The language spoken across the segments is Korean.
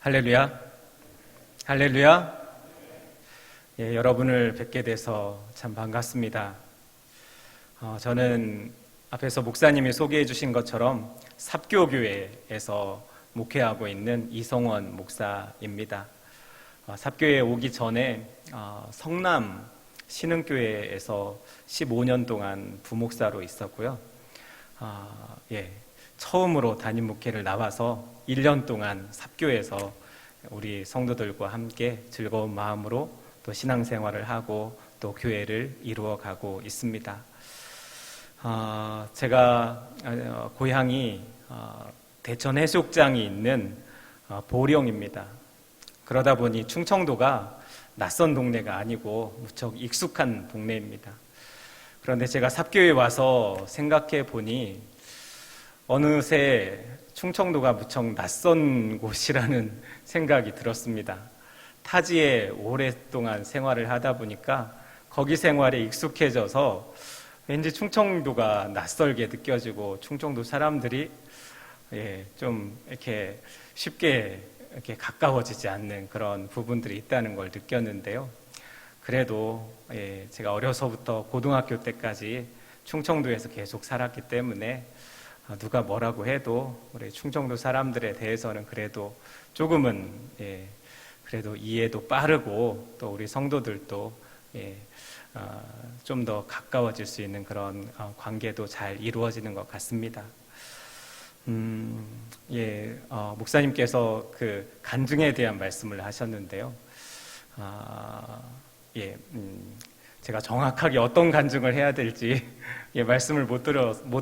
할렐루야, 할렐루야. 예, 여러분을 뵙게 돼서 참 반갑습니다. 저는 앞에서 목사님이 소개해 주신 것처럼 삽교교회에서 목회하고 있는 이성원 목사입니다. 삽교회에 오기 전에 성남 신흥교회에서 15년 동안 부목사로 있었고요. 처음으로 담임 목회를 나와서 1년 동안 삽교에서 우리 성도들과 함께 즐거운 마음으로 또 신앙생활을 하고 또 교회를 이루어가고 있습니다. 제가 고향이 대천 해수욕장이 있는 보령입니다. 그러다 보니 충청도가 낯선 동네가 아니고 무척 익숙한 동네입니다. 그런데 제가 삽교에 와서 생각해 보니 어느새 충청도가 무척 낯선 곳이라는 생각이 들었습니다. 타지에 오랫동안 생활을 하다 보니까 거기 생활에 익숙해져서 왠지 충청도가 낯설게 느껴지고 충청도 사람들이 좀 이렇게 쉽게 이렇게 가까워지지 않는 그런 부분들이 있다는 걸 느꼈는데요. 그래도 제가 어려서부터 고등학교 때까지 충청도에서 계속 살았기 때문에 누가 뭐라고 해도 우리 충청도 사람들에 대해서는 그래도 조금은 그래도 이해도 빠르고 또 우리 성도들도 좀 더 가까워질 수 있는 그런 관계도 잘 이루어지는 것 같습니다. 목사님께서 그 간증에 대한 말씀을 하셨는데요. 제가 정확하게 어떤 간증을 해야 될지 말씀을 못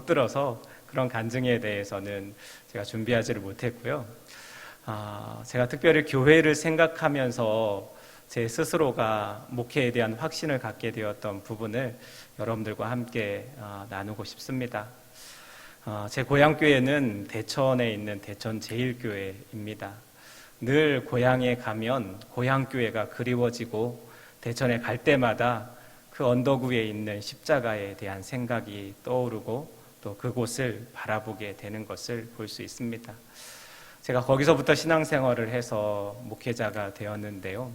들어서 그런 간증에 대해서는 제가 준비하지를 못했고요. 제가 특별히 교회를 생각하면서 제 스스로가 목회에 대한 확신을 갖게 되었던 부분을 여러분들과 함께 나누고 싶습니다. 제 고향교회는 대천에 있는 대천 제일교회입니다. 늘 고향에 가면 고향교회가 그리워지고 대천에 갈 때마다 그 언덕 위에 있는 십자가에 대한 생각이 떠오르고 또 그곳을 바라보게 되는 것을 볼 수 있습니다. 제가 거기서부터 신앙생활을 해서 목회자가 되었는데요.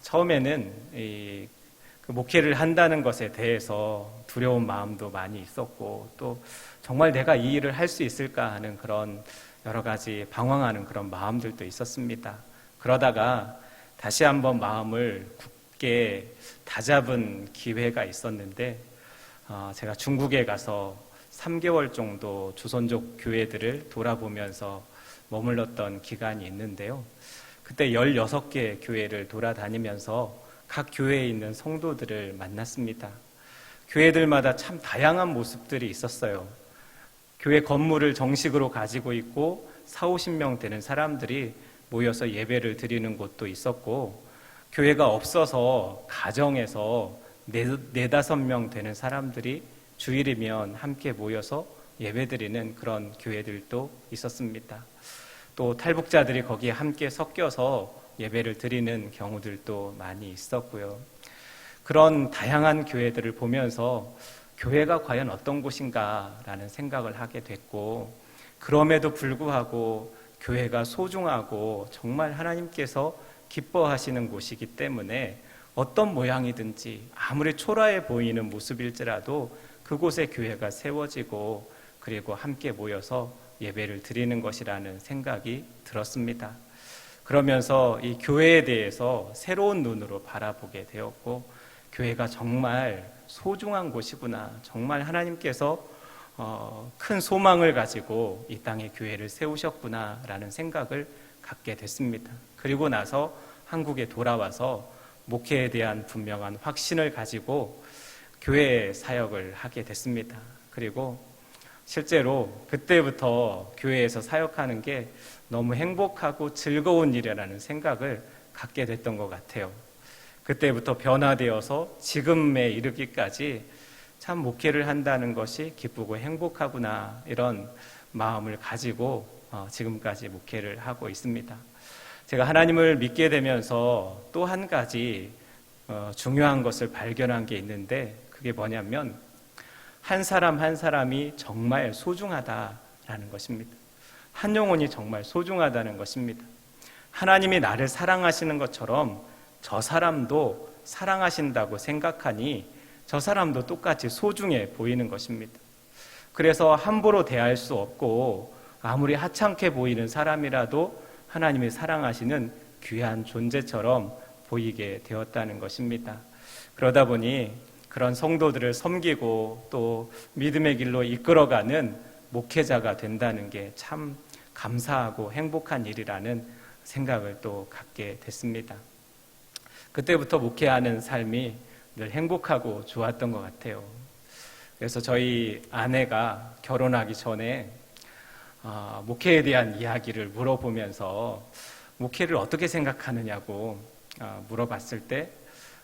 처음에는 그 목회를 한다는 것에 대해서 두려운 마음도 많이 있었고 또 정말 내가 이 일을 할 수 있을까 하는 그런 여러 가지 방황하는 그런 마음들도 있었습니다. 그러다가 다시 한번 마음을 굳게 다잡은 기회가 있었는데 제가 중국에 가서 3개월 정도 조선족 교회들을 돌아보면서 머물렀던 기간이 있는데요. 그때 16개 교회를 돌아다니면서 각 교회에 있는 성도들을 만났습니다. 교회들마다 참 다양한 모습들이 있었어요. 교회 건물을 정식으로 가지고 있고 40-50명 되는 사람들이 모여서 예배를 드리는 곳도 있었고 교회가 없어서 가정에서 4-5명 되는 사람들이 주일이면 함께 모여서 예배드리는 그런 교회들도 있었습니다. 또 탈북자들이 거기에 함께 섞여서 예배를 드리는 경우들도 많이 있었고요. 그런 다양한 교회들을 보면서 교회가 과연 어떤 곳인가라는 생각을 하게 됐고 그럼에도 불구하고 교회가 소중하고 정말 하나님께서 기뻐하시는 곳이기 때문에 어떤 모양이든지 아무리 초라해 보이는 모습일지라도 그곳에 교회가 세워지고 그리고 함께 모여서 예배를 드리는 것이라는 생각이 들었습니다. 그러면서 이 교회에 대해서 새로운 눈으로 바라보게 되었고 교회가 정말 소중한 곳이구나, 정말 하나님께서 큰 소망을 가지고 이 땅에 교회를 세우셨구나라는 생각을 갖게 됐습니다. 그리고 나서 한국에 돌아와서 목회에 대한 분명한 확신을 가지고 교회 사역을 하게 됐습니다. 그리고 실제로 그때부터 교회에서 사역하는 게 너무 행복하고 즐거운 일이라는 생각을 갖게 됐던 것 같아요. 그때부터 변화되어서 지금에 이르기까지 참 목회를 한다는 것이 기쁘고 행복하구나 이런 마음을 가지고 지금까지 목회를 하고 있습니다. 제가 하나님을 믿게 되면서 또 한 가지 중요한 것을 발견한 게 있는데 그게 뭐냐면 한 사람 한 사람이 정말 소중하다라는 것입니다. 한 영혼이 정말 소중하다는 것입니다. 하나님이 나를 사랑하시는 것처럼 저 사람도 사랑하신다고 생각하니 저 사람도 똑같이 소중해 보이는 것입니다. 그래서 함부로 대할 수 없고 아무리 하찮게 보이는 사람이라도 하나님이 사랑하시는 귀한 존재처럼 보이게 되었다는 것입니다. 그러다 보니 그런 성도들을 섬기고 또 믿음의 길로 이끌어가는 목회자가 된다는 게 참 감사하고 행복한 일이라는 생각을 또 갖게 됐습니다. 그때부터 목회하는 삶이 늘 행복하고 좋았던 것 같아요. 그래서 저희 아내가 결혼하기 전에 목회에 대한 이야기를 물어보면서 목회를 어떻게 생각하느냐고 물어봤을 때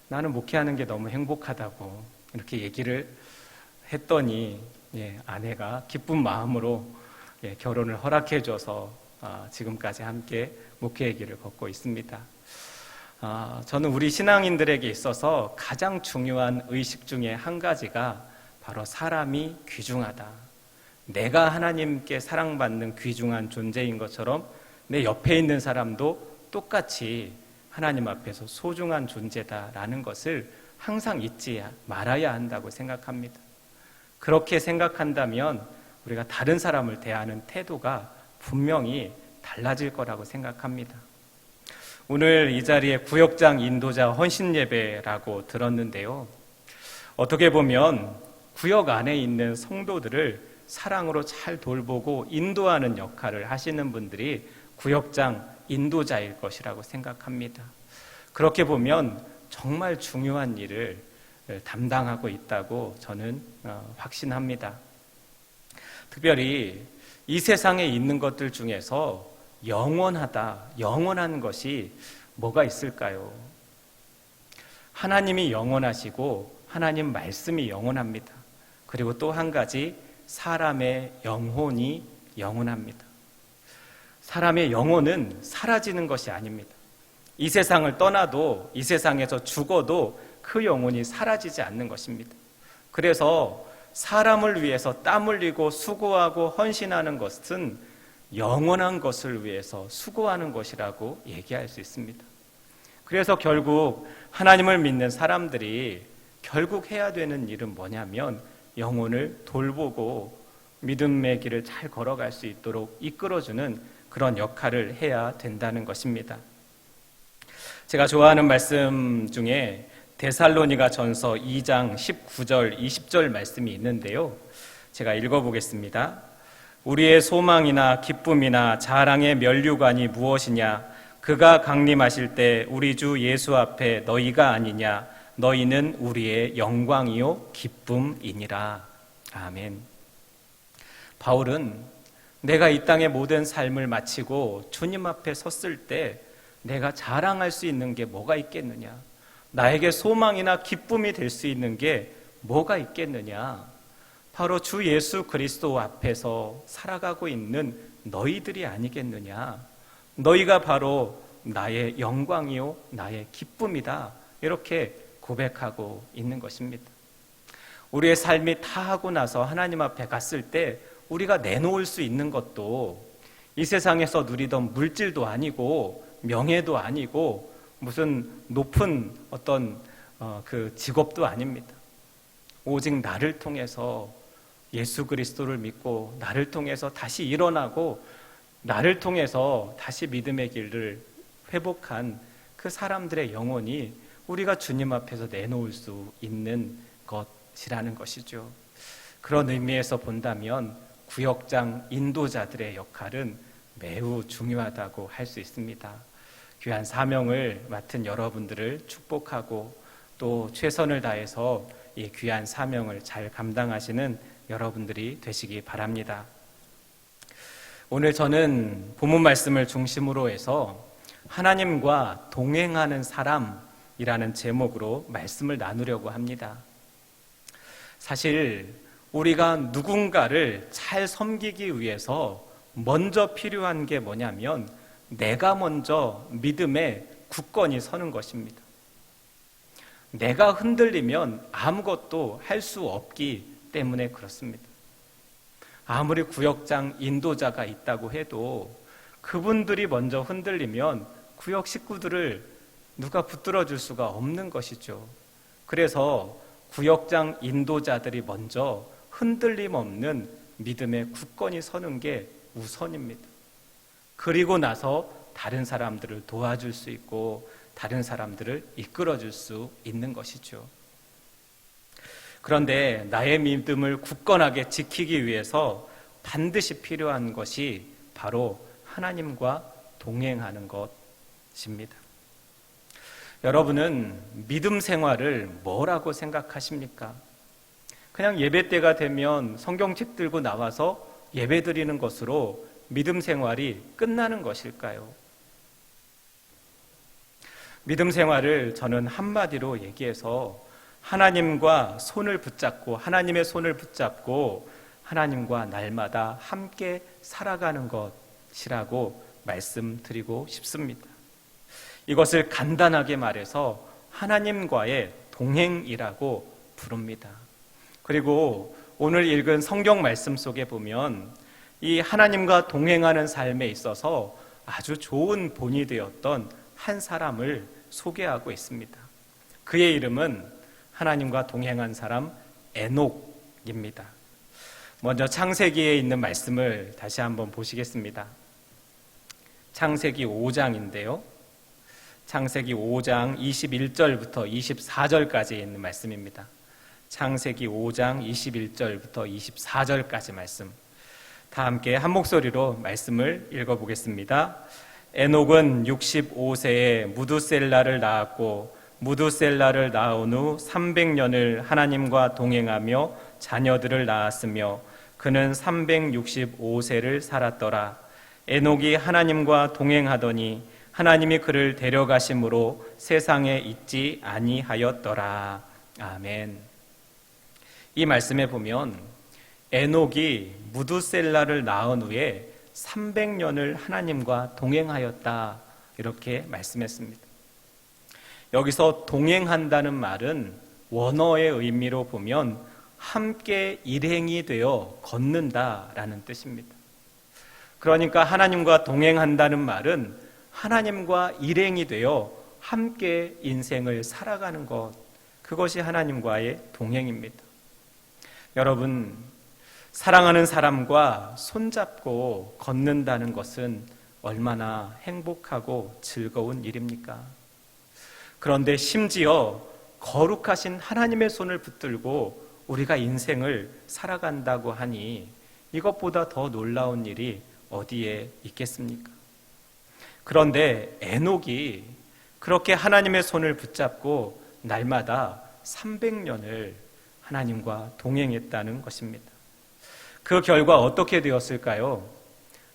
나는 목회하는 게 너무 행복하다고 이렇게 얘기를 했더니 아내가 기쁜 마음으로 결혼을 허락해줘서 지금까지 함께 목회의 길을 걷고 있습니다. 저는 우리 신앙인들에게 있어서 가장 중요한 의식 중에 한 가지가 바로 사람이 귀중하다. 내가 하나님께 사랑받는 귀중한 존재인 것처럼 내 옆에 있는 사람도 똑같이 하나님 앞에서 소중한 존재다라는 것을 항상 잊지 말아야 한다고 생각합니다. 그렇게 생각한다면 우리가 다른 사람을 대하는 태도가 분명히 달라질 거라고 생각합니다. 오늘 이 자리에 구역장 인도자 헌신 예배라고 들었는데요. 어떻게 보면 구역 안에 있는 성도들을 사랑으로 잘 돌보고 인도하는 역할을 하시는 분들이 구역장 인도자일 것이라고 생각합니다. 그렇게 보면 정말 중요한 일을 담당하고 있다고 저는 확신합니다. 특별히 이 세상에 있는 것들 중에서 영원한 것이 뭐가 있을까요? 하나님이 영원하시고 하나님 말씀이 영원합니다. 그리고 또 한 가지 사람의 영혼이 영원합니다. 사람의 영혼은 사라지는 것이 아닙니다. 이 세상을 떠나도 이 세상에서 죽어도 그 영혼이 사라지지 않는 것입니다. 그래서 사람을 위해서 땀 흘리고 수고하고 헌신하는 것은 영원한 것을 위해서 수고하는 것이라고 얘기할 수 있습니다. 그래서 결국 하나님을 믿는 사람들이 결국 해야 되는 일은 뭐냐면 영혼을 돌보고 믿음의 길을 잘 걸어갈 수 있도록 이끌어주는 그런 역할을 해야 된다는 것입니다. 제가 좋아하는 말씀 중에 데살로니가 전서 2장 19절 20절 말씀이 있는데요. 제가 읽어보겠습니다. 우리의 소망이나 기쁨이나 자랑의 면류관이 무엇이냐? 그가 강림하실 때 우리 주 예수 앞에 너희가 아니냐? 너희는 우리의 영광이요 기쁨이니라. 아멘. 바울은 내가 이 땅의 모든 삶을 마치고 주님 앞에 섰을 때 내가 자랑할 수 있는 게 뭐가 있겠느냐? 나에게 소망이나 기쁨이 될 수 있는 게 뭐가 있겠느냐? 바로 주 예수 그리스도 앞에서 살아가고 있는 너희들이 아니겠느냐? 너희가 바로 나의 영광이요 나의 기쁨이다. 이렇게 고백하고 있는 것입니다. 우리의 삶이 다 하고 나서 하나님 앞에 갔을 때 우리가 내놓을 수 있는 것도 이 세상에서 누리던 물질도 아니고 명예도 아니고 무슨 높은 어떤 그 직업도 아닙니다. 오직 나를 통해서 예수 그리스도를 믿고 나를 통해서 다시 일어나고 나를 통해서 다시 믿음의 길을 회복한 그 사람들의 영혼이 우리가 주님 앞에서 내놓을 수 있는 것이라는 것이죠. 그런 의미에서 본다면 구역장 인도자들의 역할은 매우 중요하다고 할 수 있습니다. 귀한 사명을 맡은 여러분들을 축복하고 또 최선을 다해서 이 귀한 사명을 잘 감당하시는 여러분들이 되시기 바랍니다. 오늘 저는 본문 말씀을 중심으로 해서 하나님과 동행하는 사람이라는 제목으로 말씀을 나누려고 합니다. 사실 우리가 누군가를 잘 섬기기 위해서 먼저 필요한 게 뭐냐면 내가 먼저 믿음에 굳건히 서는 것입니다. 내가 흔들리면 아무것도 할 수 없기 때문에 그렇습니다. 아무리 구역장 인도자가 있다고 해도 그분들이 먼저 흔들리면 구역 식구들을 누가 붙들어 줄 수가 없는 것이죠. 그래서 구역장 인도자들이 먼저 흔들림 없는 믿음에 굳건히 서는 게 우선입니다. 그리고 나서 다른 사람들을 도와줄 수 있고 다른 사람들을 이끌어 줄 수 있는 것이죠. 그런데 나의 믿음을 굳건하게 지키기 위해서 반드시 필요한 것이 바로 하나님과 동행하는 것입니다. 여러분은 믿음 생활을 뭐라고 생각하십니까? 그냥 예배 때가 되면 성경책 들고 나와서 예배 드리는 것으로 믿음 생활이 끝나는 것일까요? 믿음 생활을 저는 한마디로 얘기해서 하나님과 손을 붙잡고 하나님의 손을 붙잡고 하나님과 날마다 함께 살아가는 것이라고 말씀드리고 싶습니다. 이것을 간단하게 말해서 하나님과의 동행이라고 부릅니다. 그리고 오늘 읽은 성경 말씀 속에 보면 이 하나님과 동행하는 삶에 있어서 아주 좋은 본이 되었던 한 사람을 소개하고 있습니다. 그의 이름은 하나님과 동행한 사람 에녹입니다. 먼저 창세기에 있는 말씀을 다시 한번 보시겠습니다. 창세기 5장인데요. 창세기 5장 21절부터 24절까지 있는 말씀입니다. 창세기 5장 21절부터 24절까지 말씀. 다 함께 한 목소리로 말씀을 읽어보겠습니다. 에녹은 65세에 무두셀라를 낳았고 무두셀라를 낳은 후 300년을 하나님과 동행하며 자녀들을 낳았으며 그는 365세를 살았더라. 에녹이 하나님과 동행하더니 하나님이 그를 데려가심으로 세상에 있지 아니하였더라. 아멘. 이 말씀에 보면 에녹이 무두셀라를 낳은 후에 300년을 하나님과 동행하였다 이렇게 말씀했습니다. 여기서 동행한다는 말은 원어의 의미로 보면 함께 일행이 되어 걷는다라는 뜻입니다. 그러니까 하나님과 동행한다는 말은 하나님과 일행이 되어 함께 인생을 살아가는 것, 그것이 하나님과의 동행입니다. 여러분, 사랑하는 사람과 손잡고 걷는다는 것은 얼마나 행복하고 즐거운 일입니까? 그런데 심지어 거룩하신 하나님의 손을 붙들고 우리가 인생을 살아간다고 하니 이것보다 더 놀라운 일이 어디에 있겠습니까? 그런데 에녹이 그렇게 하나님의 손을 붙잡고 날마다 300년을 하나님과 동행했다는 것입니다. 그 결과 어떻게 되었을까요?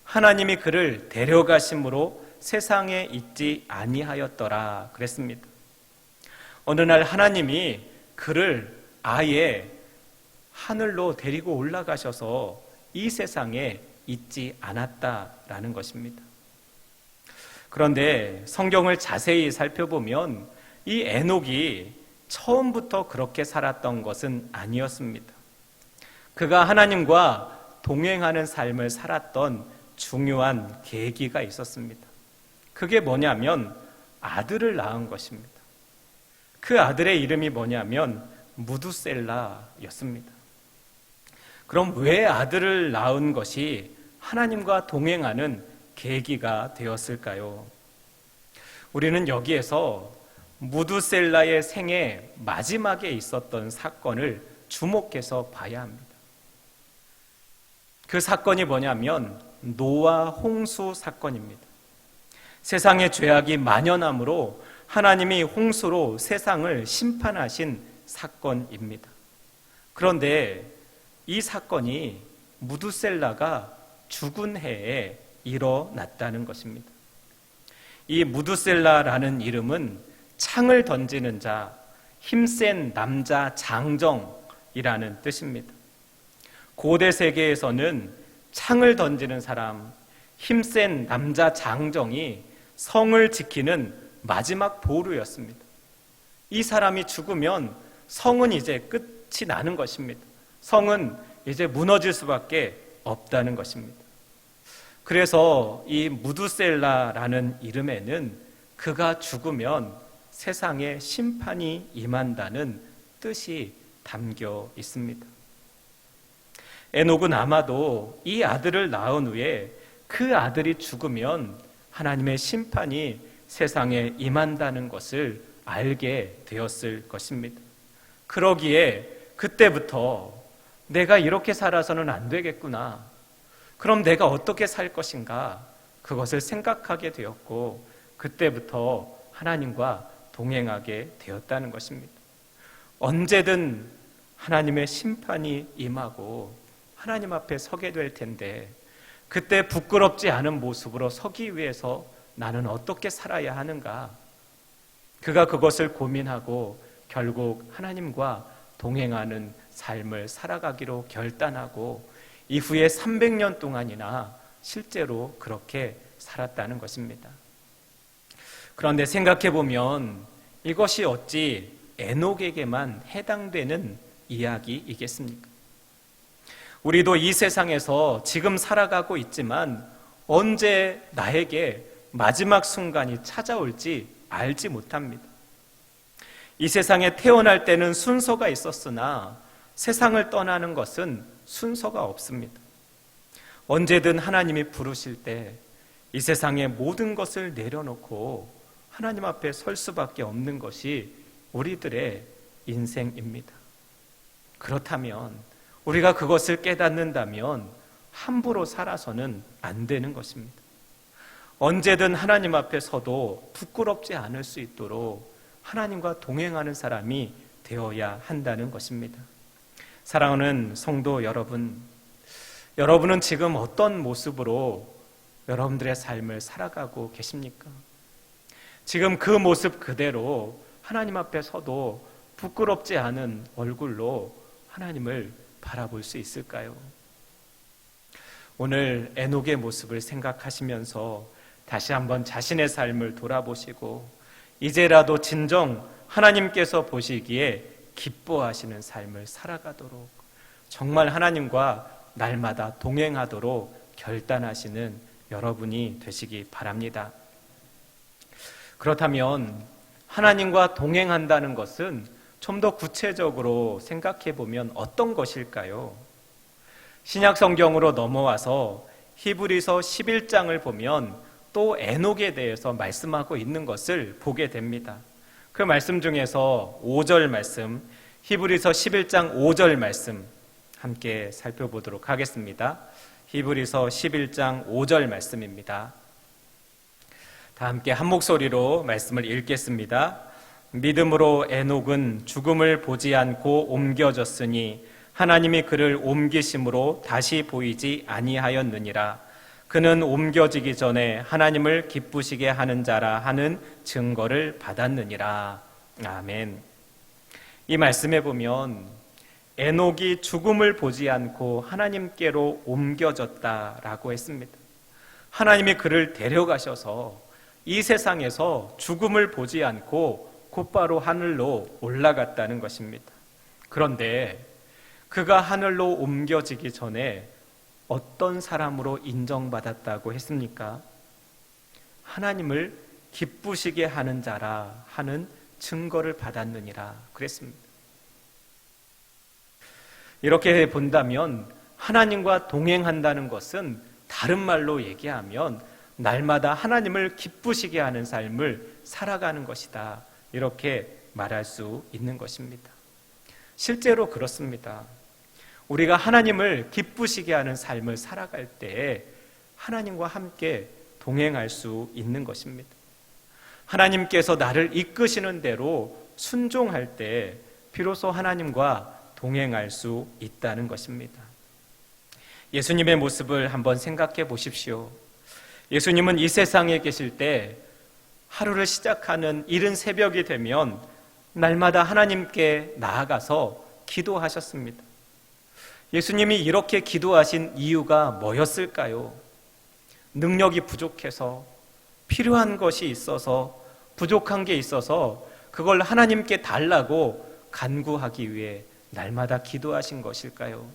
하나님이 그를 데려가심으로 세상에 있지 아니하였더라 그랬습니다. 어느 날 하나님이 그를 아예 하늘로 데리고 올라가셔서 이 세상에 있지 않았다라는 것입니다. 그런데 성경을 자세히 살펴보면 이 에녹이 처음부터 그렇게 살았던 것은 아니었습니다. 그가 하나님과 동행하는 삶을 살았던 중요한 계기가 있었습니다. 그게 뭐냐면 아들을 낳은 것입니다. 그 아들의 이름이 뭐냐면 무두셀라였습니다. 그럼 왜 아들을 낳은 것이 하나님과 동행하는 계기가 되었을까요? 우리는 여기에서 무두셀라의 생애 마지막에 있었던 사건을 주목해서 봐야 합니다. 그 사건이 뭐냐면 노아 홍수 사건입니다. 세상의 죄악이 만연함으로 하나님이 홍수로 세상을 심판하신 사건입니다. 그런데 이 사건이 무두셀라가 죽은 해에 일어났다는 것입니다. 이 무두셀라라는 이름은 창을 던지는 자, 힘센 남자 장정이라는 뜻입니다. 고대 세계에서는 창을 던지는 사람, 힘센 남자 장정이 성을 지키는 마지막 보루였습니다. 이 사람이 죽으면 성은 이제 끝이 나는 것입니다. 성은 이제 무너질 수밖에 없다는 것입니다. 그래서 이 무두셀라라는 이름에는 그가 죽으면 세상에 심판이 임한다는 뜻이 담겨 있습니다. 에녹은 아마도 이 아들을 낳은 후에 그 아들이 죽으면 하나님의 심판이 세상에 임한다는 것을 알게 되었을 것입니다. 그러기에 그때부터 내가 이렇게 살아서는 안 되겠구나. 그럼 내가 어떻게 살 것인가? 그것을 생각하게 되었고 그때부터 하나님과 동행하게 되었다는 것입니다. 언제든 하나님의 심판이 임하고 하나님 앞에 서게 될 텐데 그때 부끄럽지 않은 모습으로 서기 위해서 나는 어떻게 살아야 하는가? 그가 그것을 고민하고 결국 하나님과 동행하는 삶을 살아가기로 결단하고 이후에 300년 동안이나 실제로 그렇게 살았다는 것입니다. 그런데 생각해 보면 이것이 어찌 에녹에게만 해당되는 이야기이겠습니까? 우리도 이 세상에서 지금 살아가고 있지만 언제 나에게 마지막 순간이 찾아올지 알지 못합니다. 이 세상에 태어날 때는 순서가 있었으나 세상을 떠나는 것은 순서가 없습니다. 언제든 하나님이 부르실 때 이 세상의 모든 것을 내려놓고 하나님 앞에 설 수밖에 없는 것이 우리들의 인생입니다. 그렇다면 우리가 그것을 깨닫는다면 함부로 살아서는 안 되는 것입니다. 언제든 하나님 앞에 서도 부끄럽지 않을 수 있도록 하나님과 동행하는 사람이 되어야 한다는 것입니다. 사랑하는 성도 여러분, 여러분은 지금 어떤 모습으로 여러분들의 삶을 살아가고 계십니까? 지금 그 모습 그대로 하나님 앞에 서도 부끄럽지 않은 얼굴로 하나님을 바라볼 수 있을까요? 오늘 에녹의 모습을 생각하시면서 다시 한번 자신의 삶을 돌아보시고 이제라도 진정 하나님께서 보시기에 기뻐하시는 삶을 살아가도록 정말 하나님과 날마다 동행하도록 결단하시는 여러분이 되시기 바랍니다. 그렇다면 하나님과 동행한다는 것은 좀 더 구체적으로 생각해 보면 어떤 것일까요? 신약 성경으로 넘어와서 히브리서 11장을 보면 또 에녹에 대해서 말씀하고 있는 것을 보게 됩니다. 그 말씀 중에서 5절 말씀, 히브리서 11장 5절 말씀 함께 살펴보도록 하겠습니다. 히브리서 11장 5절 말씀입니다. 다 함께 한 목소리로 말씀을 읽겠습니다. 믿음으로 에녹은 죽음을 보지 않고 옮겨졌으니 하나님이 그를 옮기심으로 다시 보이지 아니하였느니라. 그는 옮겨지기 전에 하나님을 기쁘시게 하는 자라 하는 증거를 받았느니라. 아멘. 이 말씀에 보면 에녹이 죽음을 보지 않고 하나님께로 옮겨졌다라고 했습니다. 하나님이 그를 데려가셔서 이 세상에서 죽음을 보지 않고 곧바로 하늘로 올라갔다는 것입니다. 그런데 그가 하늘로 옮겨지기 전에 어떤 사람으로 인정받았다고 했습니까? 하나님을 기쁘시게 하는 자라 하는 증거를 받았느니라 그랬습니다. 이렇게 본다면 하나님과 동행한다는 것은 다른 말로 얘기하면 날마다 하나님을 기쁘시게 하는 삶을 살아가는 것이다. 이렇게 말할 수 있는 것입니다. 실제로 그렇습니다. 우리가 하나님을 기쁘시게 하는 삶을 살아갈 때 하나님과 함께 동행할 수 있는 것입니다. 하나님께서 나를 이끄시는 대로 순종할 때 비로소 하나님과 동행할 수 있다는 것입니다. 예수님의 모습을 한번 생각해 보십시오. 예수님은 이 세상에 계실 때 하루를 시작하는 이른 새벽이 되면 날마다 하나님께 나아가서 기도하셨습니다. 예수님이 이렇게 기도하신 이유가 뭐였을까요? 능력이 부족해서, 필요한 것이 있어서, 부족한 게 있어서 그걸 하나님께 달라고 간구하기 위해 날마다 기도하신 것일까요?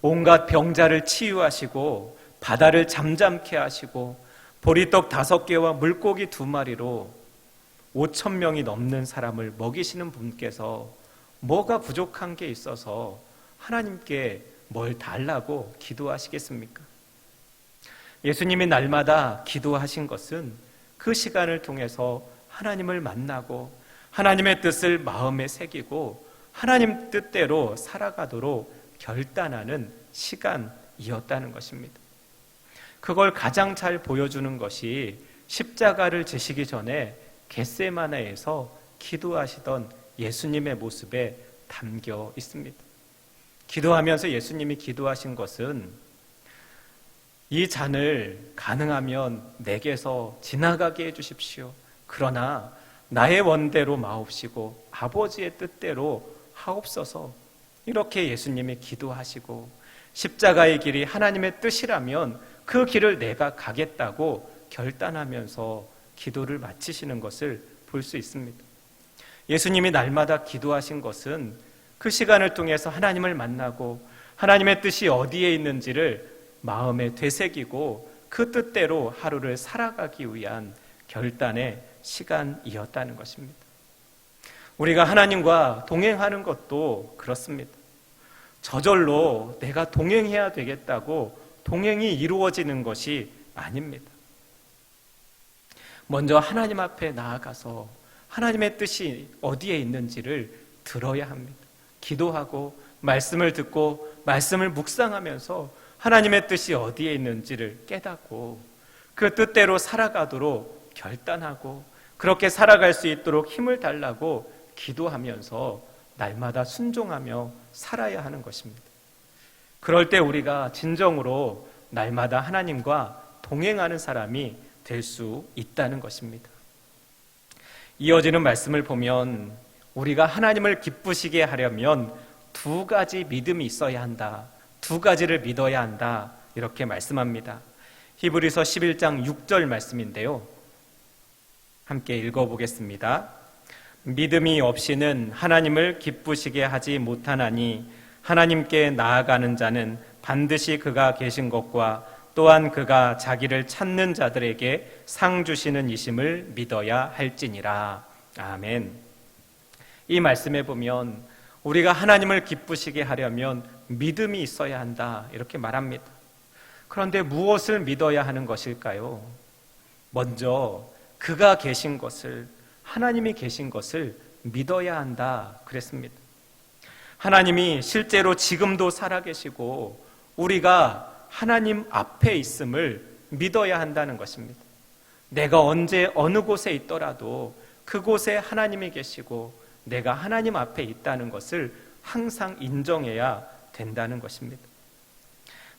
온갖 병자를 치유하시고 바다를 잠잠케 하시고 보리떡 5개와 물고기 2마리로 5천 명이 넘는 사람을 먹이시는 분께서 뭐가 부족한 게 있어서 하나님께 뭘 달라고 기도하시겠습니까? 예수님이 날마다 기도하신 것은 그 시간을 통해서 하나님을 만나고 하나님의 뜻을 마음에 새기고 하나님 뜻대로 살아가도록 결단하는 시간이었다는 것입니다. 그걸 가장 잘 보여주는 것이 십자가를 지시기 전에 겟세마네에서 기도하시던 예수님의 모습에 담겨 있습니다. 기도하면서 예수님이 기도하신 것은 이 잔을 가능하면 내게서 지나가게 해주십시오. 그러나 나의 원대로 마옵시고 아버지의 뜻대로 하옵소서. 이렇게 예수님이 기도하시고 십자가의 길이 하나님의 뜻이라면 그 길을 내가 가겠다고 결단하면서 기도를 마치시는 것을 볼 수 있습니다. 예수님이 날마다 기도하신 것은 그 시간을 통해서 하나님을 만나고 하나님의 뜻이 어디에 있는지를 마음에 되새기고 그 뜻대로 하루를 살아가기 위한 결단의 시간이었다는 것입니다. 우리가 하나님과 동행하는 것도 그렇습니다. 저절로 내가 동행해야 되겠다고 동행이 이루어지는 것이 아닙니다. 먼저 하나님 앞에 나아가서 하나님의 뜻이 어디에 있는지를 들어야 합니다. 기도하고 말씀을 듣고 말씀을 묵상하면서 하나님의 뜻이 어디에 있는지를 깨닫고 그 뜻대로 살아가도록 결단하고 그렇게 살아갈 수 있도록 힘을 달라고 기도하면서 날마다 순종하며 살아야 하는 것입니다. 그럴 때 우리가 진정으로 날마다 하나님과 동행하는 사람이 될 수 있다는 것입니다. 이어지는 말씀을 보면 우리가 하나님을 기쁘시게 하려면 2가지 믿음이 있어야 한다. 2가지를 믿어야 한다. 이렇게 말씀합니다. 히브리서 11장 6절 말씀인데요. 함께 읽어보겠습니다. 믿음이 없이는 하나님을 기쁘시게 하지 못하나니 하나님께 나아가는 자는 반드시 그가 계신 것과 또한 그가 자기를 찾는 자들에게 상 주시는 이심을 믿어야 할지니라. 아멘. 이 말씀에 보면 우리가 하나님을 기쁘시게 하려면 믿음이 있어야 한다 이렇게 말합니다. 그런데 무엇을 믿어야 하는 것일까요? 먼저 그가 계신 것을, 하나님이 계신 것을 믿어야 한다 그랬습니다. 하나님이 실제로 지금도 살아계시고 우리가 하나님 앞에 있음을 믿어야 한다는 것입니다. 내가 언제 어느 곳에 있더라도 그곳에 하나님이 계시고 내가 하나님 앞에 있다는 것을 항상 인정해야 된다는 것입니다.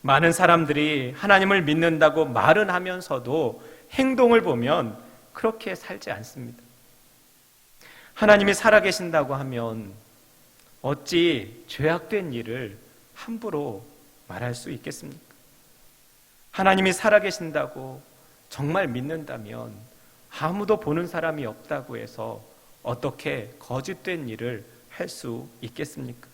많은 사람들이 하나님을 믿는다고 말은 하면서도 행동을 보면 그렇게 살지 않습니다. 하나님이 살아계신다고 하면 어찌 죄악된 일을 함부로 말할 수 있겠습니까? 하나님이 살아계신다고 정말 믿는다면 아무도 보는 사람이 없다고 해서 어떻게 거짓된 일을 할 수 있겠습니까?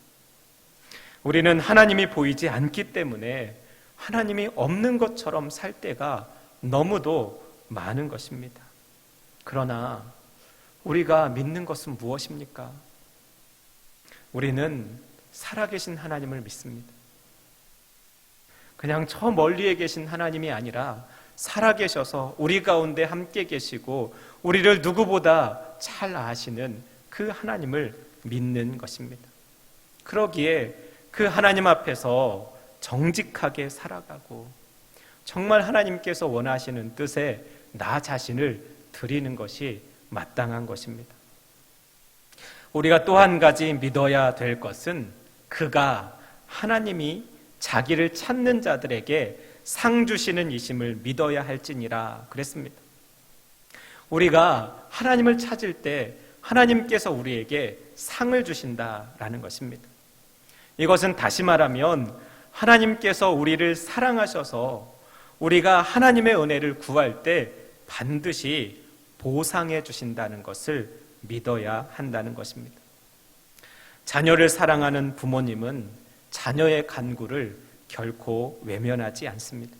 우리는 하나님이 보이지 않기 때문에 하나님이 없는 것처럼 살 때가 너무도 많은 것입니다. 그러나 우리가 믿는 것은 무엇입니까? 우리는 살아계신 하나님을 믿습니다. 그냥 저 멀리에 계신 하나님이 아니라 살아계셔서 우리 가운데 함께 계시고 우리를 누구보다 잘 아시는 그 하나님을 믿는 것입니다. 그러기에 그 하나님 앞에서 정직하게 살아가고 정말 하나님께서 원하시는 뜻에 나 자신을 드리는 것이 마땅한 것입니다. 우리가 또 한 가지 믿어야 될 것은 그가 하나님이 자기를 찾는 자들에게 상 주시는 이심을 믿어야 할지니라 그랬습니다. 우리가 하나님을 찾을 때 하나님께서 우리에게 상을 주신다라는 것입니다. 이것은 다시 말하면 하나님께서 우리를 사랑하셔서 우리가 하나님의 은혜를 구할 때 반드시 보상해 주신다는 것을 믿어야 한다는 것입니다. 자녀를 사랑하는 부모님은 자녀의 간구를 결코 외면하지 않습니다.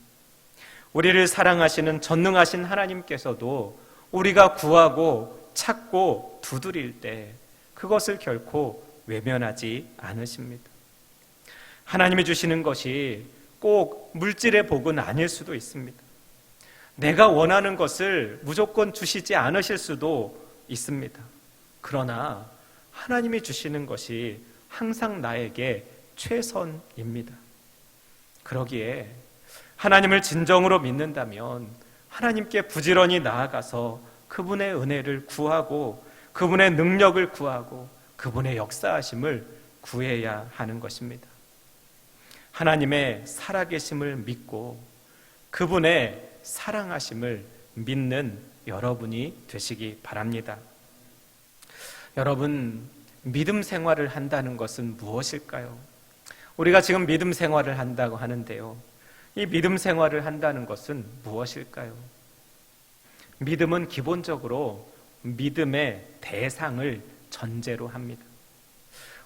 우리를 사랑하시는 전능하신 하나님께서도 우리가 구하고 찾고 두드릴 때 그것을 결코 외면하지 않으십니다. 하나님이 주시는 것이 꼭 물질의 복은 아닐 수도 있습니다. 내가 원하는 것을 무조건 주시지 않으실 수도 있습니다. 그러나 하나님이 주시는 것이 항상 나에게 최선입니다. 그러기에 하나님을 진정으로 믿는다면 하나님께 부지런히 나아가서 그분의 은혜를 구하고 그분의 능력을 구하고 그분의 역사하심을 구해야 하는 것입니다. 하나님의 살아계심을 믿고 그분의 사랑하심을 믿는 여러분이 되시기 바랍니다. 여러분, 믿음 생활을 한다는 것은 무엇일까요? 우리가 지금 믿음 생활을 한다고 하는데요. 이 믿음 생활을 한다는 것은 무엇일까요? 믿음은 기본적으로 믿음의 대상을 전제로 합니다.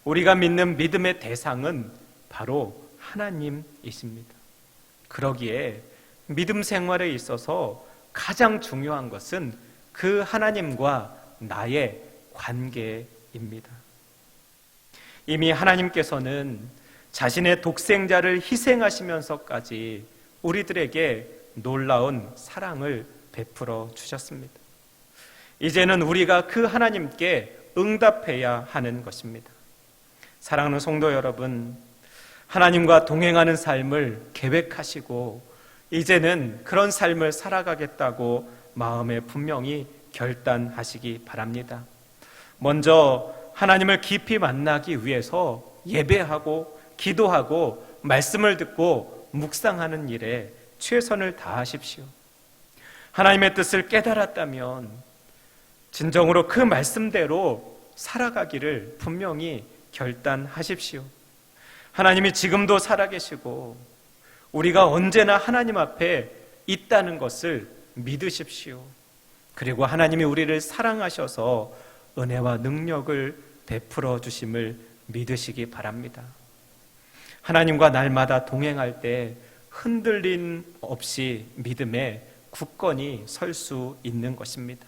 우리가 믿는 믿음의 대상은 바로 하나님이십니다. 그러기에 믿음 생활에 있어서 가장 중요한 것은 그 하나님과 나의 관계입니다. 이미 하나님께서는 자신의 독생자를 희생하시면서까지 우리들에게 놀라운 사랑을 베풀어 주셨습니다. 이제는 우리가 그 하나님께 응답해야 하는 것입니다. 사랑하는 성도 여러분, 하나님과 동행하는 삶을 계획하시고 이제는 그런 삶을 살아가겠다고 마음에 분명히 결단하시기 바랍니다. 먼저 하나님을 깊이 만나기 위해서 예배하고 기도하고 말씀을 듣고 묵상하는 일에 최선을 다하십시오. 하나님의 뜻을 깨달았다면 진정으로 그 말씀대로 살아가기를 분명히 결단하십시오. 하나님이 지금도 살아계시고 우리가 언제나 하나님 앞에 있다는 것을 믿으십시오. 그리고 하나님이 우리를 사랑하셔서 은혜와 능력을 베풀어 주심을 믿으시기 바랍니다. 하나님과 날마다 동행할 때 흔들림 없이 믿음에 굳건히 설 수 있는 것입니다.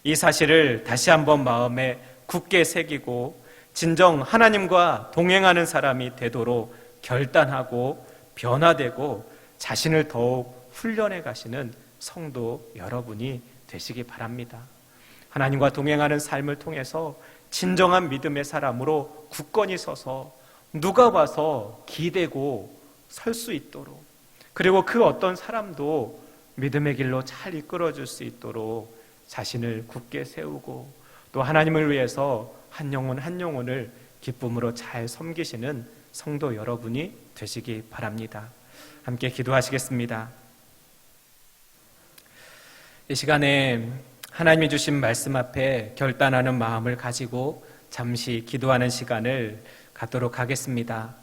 이 사실을 다시 한번 마음에 굳게 새기고 진정 하나님과 동행하는 사람이 되도록 결단하고 변화되고 자신을 더욱 훈련해 가시는 성도 여러분이 되시기 바랍니다. 하나님과 동행하는 삶을 통해서 진정한 믿음의 사람으로 굳건히 서서 누가 와서 기대고 설 수 있도록, 그리고 그 어떤 사람도 믿음의 길로 잘 이끌어줄 수 있도록 자신을 굳게 세우고 또 하나님을 위해서 한 영혼 한 영혼을 기쁨으로 잘 섬기시는 성도 여러분이 되시기 바랍니다. 함께 기도하시겠습니다. 이 시간에 하나님이 주신 말씀 앞에 결단하는 마음을 가지고 잠시 기도하는 시간을 갖도록 하겠습니다.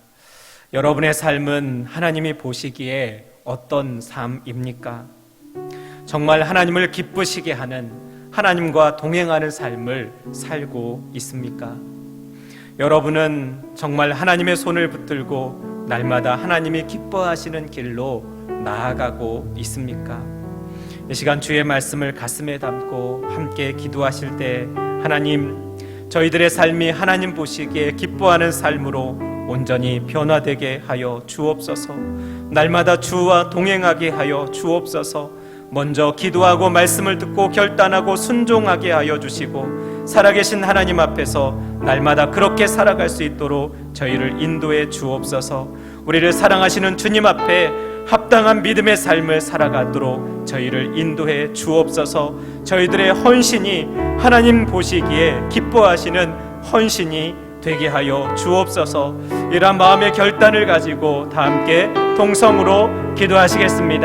여러분의 삶은 하나님이 보시기에 어떤 삶입니까? 정말 하나님을 기쁘시게 하는, 하나님과 동행하는 삶을 살고 있습니까? 여러분은 정말 하나님의 손을 붙들고 날마다 하나님이 기뻐하시는 길로 나아가고 있습니까? 이 시간 주의 말씀을 가슴에 담고 함께 기도하실 때, 하나님, 저희들의 삶이 하나님 보시기에 기뻐하는 삶으로 온전히 변화되게 하여 주옵소서. 날마다 주와 동행하게 하여 주옵소서. 먼저 기도하고 말씀을 듣고 결단하고 순종하게 하여 주시고 살아계신 하나님 앞에서 날마다 그렇게 살아갈 수 있도록 저희를 인도해 주옵소서. 우리를 사랑하시는 주님 앞에 합당한 믿음의 삶을 살아가도록 저희를 인도해 주옵소서. 저희들의 헌신이 하나님 보시기에 기뻐하시는 헌신이 되게 하여 주옵소서. 이러한 마음의 결단을 가지고 다 함께 동성으로 기도하시겠습니다.